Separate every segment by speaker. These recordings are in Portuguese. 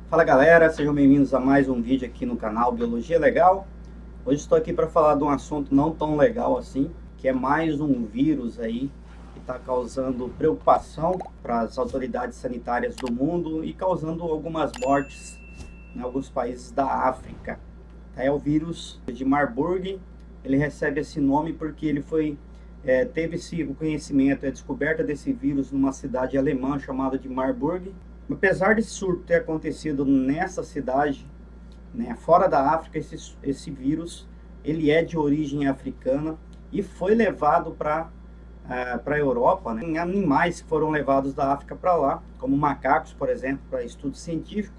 Speaker 1: Fala galera, sejam bem-vindos a mais um vídeo aqui no canal Biologia Legal. Hoje estou aqui para falar de um assunto não tão legal assim, que é mais um vírus aí que está causando preocupação para as autoridades sanitárias do mundo e causando algumas mortes em alguns países da África. É o vírus de Marburg. Ele recebe esse nome porque ele teve o conhecimento, a descoberta desse vírus numa cidade alemã chamada de Marburg. Apesar desse surto ter acontecido nessa cidade, né, fora da África, esse vírus ele é de origem africana e foi levado para a Europa, né, em animais que foram levados da África para lá, como macacos, por exemplo, para estudo científico.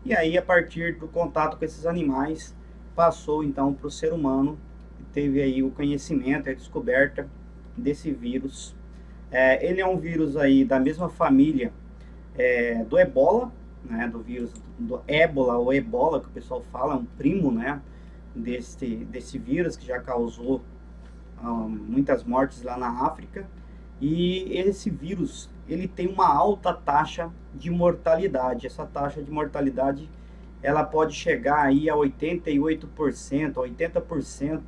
Speaker 1: E aí, a partir do contato com esses animais, passou então para o ser humano, e teve aí o conhecimento, a descoberta desse vírus. Ele é um vírus aí da mesma família do ebola, né, do vírus do ébola ou ebola, que o pessoal fala, é um primo, né, desse vírus que já causou muitas mortes lá na África. E esse vírus, ele tem uma alta taxa de mortalidade. Essa taxa de mortalidade, ela pode chegar aí a 88%, 80%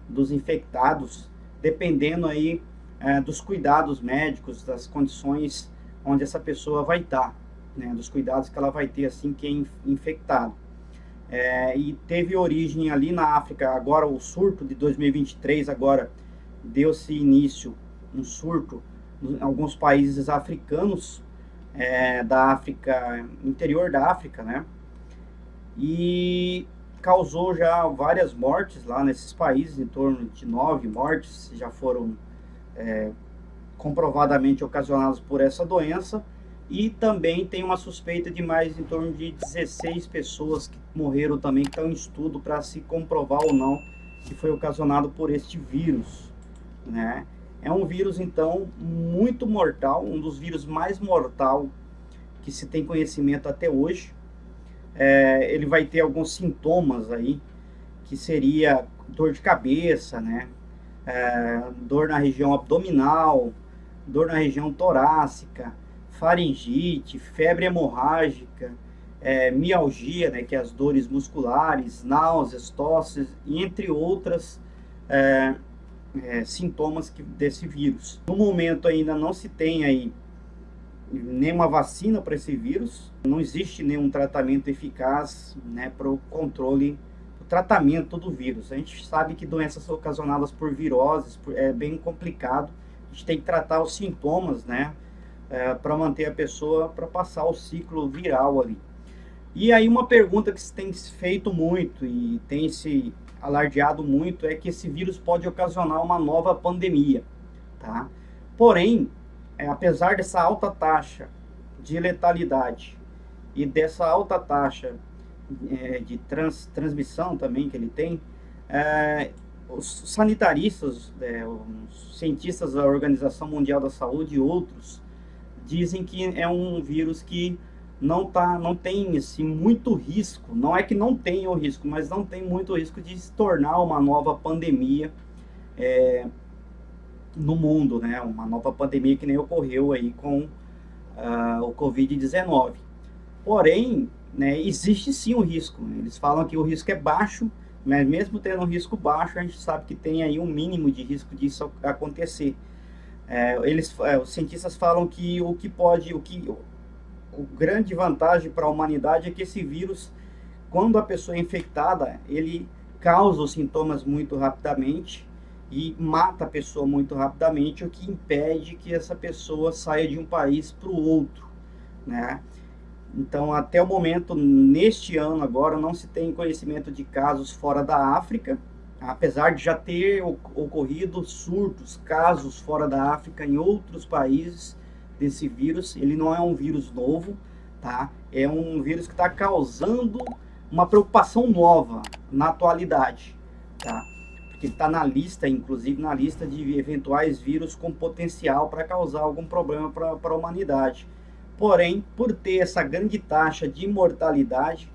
Speaker 1: dos infectados, dependendo aí dos cuidados médicos, das condições onde essa pessoa vai estar, né, dos cuidados que ela vai ter assim que é infectado. E teve origem ali na África. Agora o surto de 2023, agora deu-se início um surto em alguns países africanos, da África, interior da África, né, e causou já várias mortes lá nesses países. Em torno de 9 mortes já foram comprovadamente ocasionadas por essa doença, e também tem uma suspeita de mais em torno de 16 pessoas que morreram também, que estão em estudo para se comprovar ou não que foi ocasionado por este vírus, né? É um vírus então muito mortal, um dos vírus mais mortal que se tem conhecimento até hoje. Ele vai ter alguns sintomas aí, que seria dor de cabeça, né? Dor na região abdominal, dor na região torácica, faringite, febre hemorrágica, mialgia, né, que é as dores musculares, náuseas, tosses, entre outras sintomas desse vírus. No momento ainda não se tem aí nenhuma vacina para esse vírus, não existe nenhum tratamento eficaz, né, para o controle, o tratamento do vírus. A gente sabe que doenças ocasionadas por viroses é bem complicado. A gente tem que tratar os sintomas, né, para manter a pessoa, para passar o ciclo viral ali. E aí uma pergunta que se tem feito muito e tem se alardeado muito é que esse vírus pode ocasionar uma nova pandemia, tá? Porém, apesar dessa alta taxa de letalidade e dessa alta taxa de transmissão também que ele tem, os sanitaristas, os cientistas da Organização Mundial da Saúde e outros dizem que é um vírus que não tem assim, muito risco. Não é que não tenha o risco, mas não tem muito risco de se tornar uma nova pandemia no mundo, né? Uma nova pandemia que nem ocorreu aí com o Covid-19. Porém, né, existe sim um risco. Eles falam que o risco é baixo, mas mesmo tendo um risco baixo, a gente sabe que tem aí um mínimo de risco disso acontecer. Os cientistas falam que o grande vantagem para a humanidade é que esse vírus, quando a pessoa é infectada, ele causa os sintomas muito rapidamente e mata a pessoa muito rapidamente, o que impede que essa pessoa saia de um país para o outro, né? Então, até o momento, neste ano agora, não se tem conhecimento de casos fora da África, apesar de já ter ocorrido surtos, casos fora da África em outros países desse vírus. Ele não é um vírus novo, tá? É um vírus que está causando uma preocupação nova na atualidade, tá? Porque está na lista, inclusive na lista de eventuais vírus com potencial para causar algum problema para a humanidade. Porém, por ter essa grande taxa de mortalidade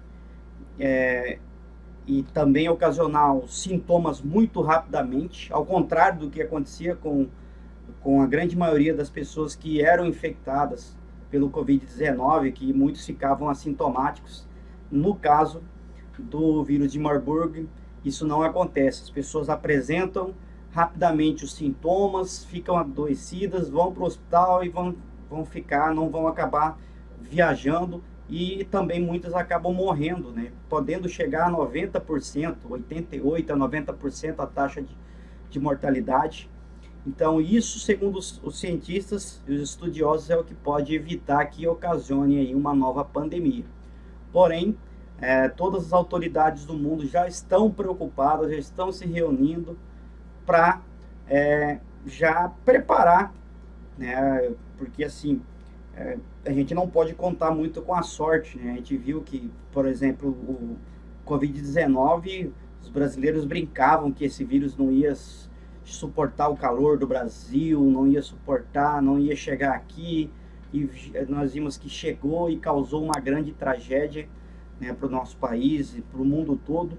Speaker 1: e também ocasionar sintomas muito rapidamente, ao contrário do que acontecia com a grande maioria das pessoas que eram infectadas pelo Covid-19, que muitos ficavam assintomáticos, No caso do vírus de Marburg, isso não acontece. As pessoas apresentam rapidamente os sintomas, ficam adoecidas, vão para o hospital e vão ficar, não vão acabar viajando, e também muitas acabam morrendo, né? Podendo chegar a 90%, 88% a 90% a taxa de mortalidade. Então isso, segundo os cientistas e os estudiosos, é o que pode evitar que ocasione aí uma nova pandemia. Porém, todas as autoridades do mundo já estão preocupadas, já estão se reunindo para já preparar, né? Porque assim, a gente não pode contar muito com a sorte, né? A gente viu que, por exemplo, o Covid-19, os brasileiros brincavam que esse vírus não ia suportar o calor do Brasil, não ia suportar, não ia chegar aqui, e nós vimos que chegou e causou uma grande tragédia, né, para o nosso país e para o mundo todo.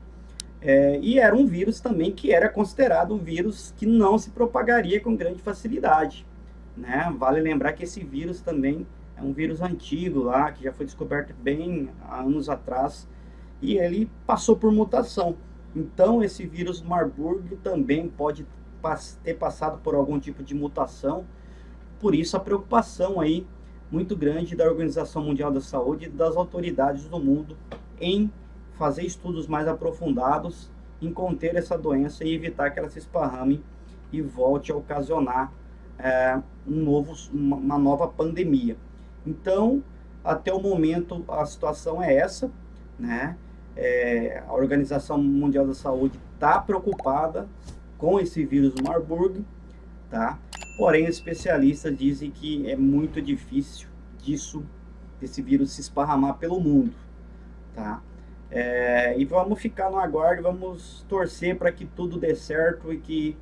Speaker 1: E era um vírus também que era considerado um vírus que não se propagaria com grande facilidade, né? Vale lembrar que esse vírus também é um vírus antigo lá, que já foi descoberto bem há anos atrás, e ele passou por mutação. Então esse vírus Marburg também pode ter passado por algum tipo de mutação. Por isso a preocupação aí muito grande da Organização Mundial da Saúde e das autoridades do mundo em fazer estudos mais aprofundados, em conter essa doença e evitar que ela se esparrame e volte a ocasionar uma nova pandemia. Então, até o momento, a situação é essa, né? A Organização Mundial da Saúde está preocupada com esse vírus Marburg, tá? Porém, os especialistas dizem que é muito difícil desse vírus se esparramar pelo mundo, tá? E vamos ficar no aguardo, vamos torcer para que tudo dê certo e que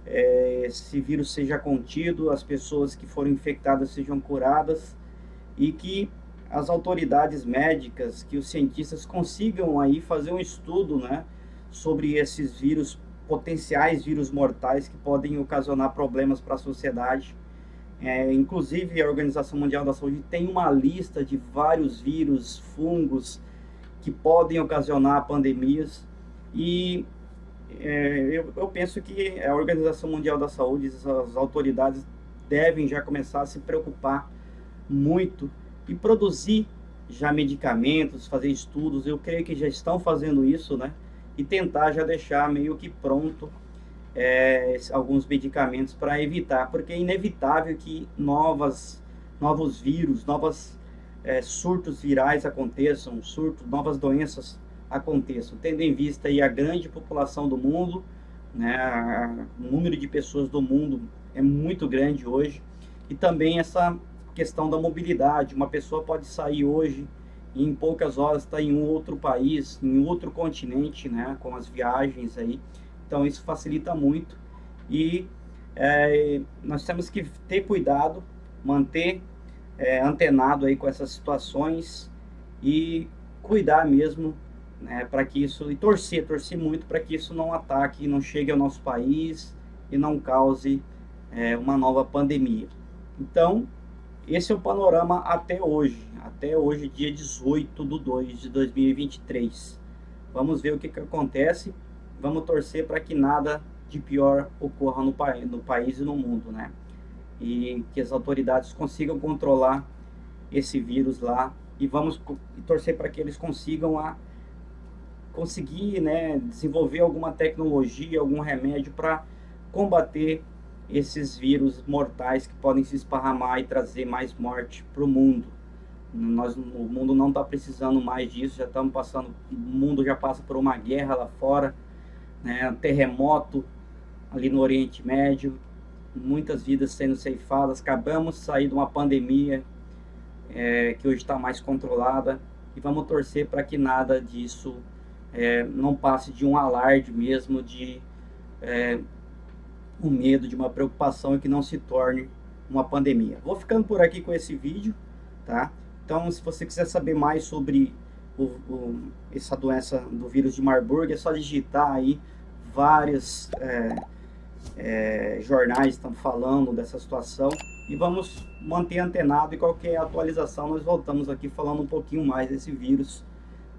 Speaker 1: esse vírus seja contido, as pessoas que foram infectadas sejam curadas, e que as autoridades médicas, que os cientistas consigam aí fazer um estudo, né, sobre esses vírus, potenciais vírus mortais que podem ocasionar problemas para a sociedade. Inclusive a Organização Mundial da Saúde tem uma lista de vários vírus, fungos que podem ocasionar pandemias, e eu penso que a Organização Mundial da Saúde, as autoridades devem já começar a se preocupar muito e produzir já medicamentos, fazer estudos. Eu creio que já estão fazendo isso, né? E tentar já deixar meio que pronto alguns medicamentos para evitar, porque é inevitável que novos vírus, surtos virais aconteçam, novas doenças aconteçam, tendo em vista aí a grande população do mundo, né? O número de pessoas do mundo é muito grande hoje, e também essa questão da mobilidade. Uma pessoa pode sair hoje e em poucas horas está em um outro país, em outro continente, né, com as viagens aí. Então isso facilita muito, e nós temos que ter cuidado, manter antenado aí com essas situações e cuidar mesmo, né, para que isso, e torcer muito para que isso não ataque, não chegue ao nosso país e não cause uma nova pandemia. Então esse é o panorama até hoje, dia 18/2 de 2023. Vamos ver o que acontece, vamos torcer para que nada de pior ocorra no país e no mundo, né? E que as autoridades consigam controlar esse vírus lá, e vamos torcer para que eles conseguir, né, desenvolver alguma tecnologia, algum remédio para combater esses vírus mortais que podem se esparramar e trazer mais morte para o mundo. O mundo não está precisando mais disso, já estamos passando, o mundo já passa por uma guerra lá fora, né, um terremoto ali no Oriente Médio, muitas vidas sendo ceifadas. Acabamos de sair de uma pandemia que hoje está mais controlada, e vamos torcer para que nada disso não passe de um alarde mesmo, de um medo, de uma preocupação, e que não se torne uma pandemia. Vou ficando por aqui com esse vídeo, tá? Então, se você quiser saber mais sobre essa doença do vírus de Marburg, é só digitar aí. Vários jornais estão falando dessa situação, e vamos manter antenado, e qualquer atualização nós voltamos aqui falando um pouquinho mais desse vírus,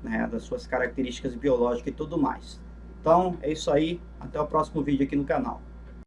Speaker 1: né, das suas características biológicas e tudo mais. Então, é isso aí. Até o próximo vídeo aqui no canal.